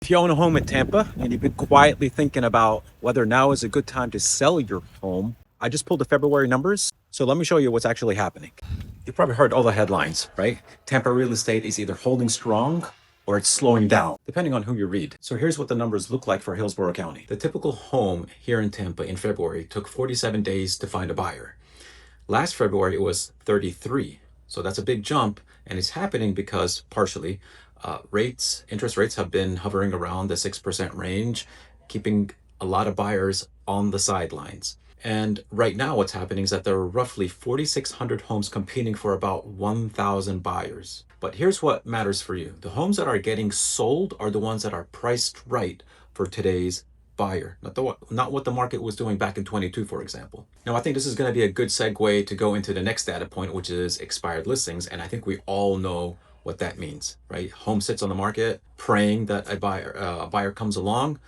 If you own a home in Tampa and you've been quietly thinking about whether now is a good time to sell your home, I just pulled the February numbers. So let me show you what's actually happening. You've probably heard all the headlines, right? Tampa real estate is either holding strong or it's slowing down, depending on who you read. So here's what the numbers look like for Hillsborough County. The typical home here in Tampa in February took 47 days to find a buyer. Last February, it was 33. So that's a big jump. And it's happening because partially interest rates have been hovering around the 6% range, keeping a lot of buyers on the sidelines. And right now, what's happening is that there are roughly 4,600 homes competing for about 1,000 buyers. But here's what matters for you. The homes that are getting sold are the ones that are priced right for today's buyer, not what the market was doing back in 22, for example. Now, I think this is going to be a good segue to go into the next data point, which is expired listings. And I think we all know what that means, right? Home sits on the market, praying that a buyer comes along.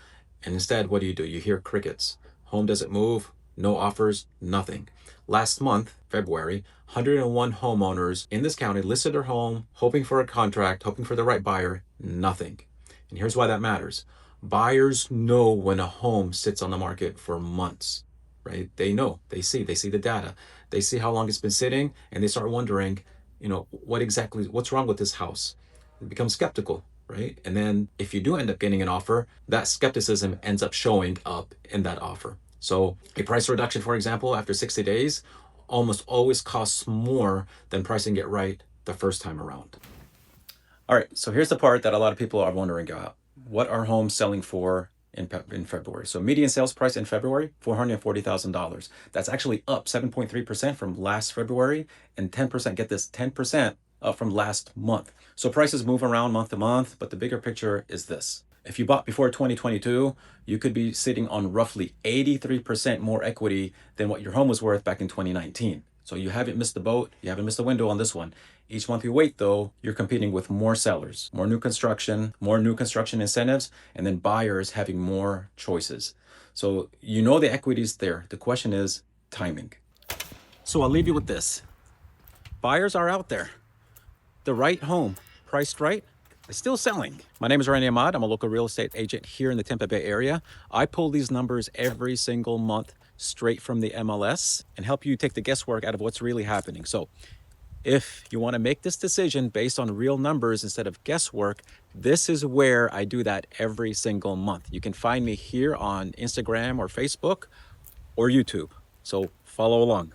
And instead, what do? You hear crickets. Home doesn't move, no offers, nothing. Last month, February, 101 homeowners in this county listed their home, hoping for a contract, hoping for the right buyer, nothing. And here's why that matters. Buyers know when a home sits on the market for months, right? They know, they see the data, they see how long it's been sitting, and they start wondering, what's wrong with this house? They become skeptical, right? And then if you do end up getting an offer, that skepticism ends up showing up in that offer. So a price reduction, for example, after 60 days, almost always costs more than pricing it right the first time around. All right, so here's the part that a lot of people are wondering about. What are homes selling for in February? So median sales price in February, $440,000. That's actually up 7.3% from last February and 10%, get this, 10% up from last month. So prices move around month to month, but the bigger picture is this. If you bought before 2022, you could be sitting on roughly 83% more equity than what your home was worth back in 2019. So you haven't missed the boat, you haven't missed the window on this one. Each month you wait, though, you're competing with more sellers, more new construction incentives, and then buyers having more choices. So you know the equity's there. The question is timing. So I'll leave you with this. Buyers are out there. The right home, priced right, is still selling. My name is Randy Ahmad. I'm a local real estate agent here in the Tampa Bay area. I pull these numbers every single month straight from the MLS and help you take the guesswork out of what's really happening. So if you want to make this decision based on real numbers instead of guesswork, this is where I do that every single month. You can find me here on Instagram or Facebook or YouTube. So follow along.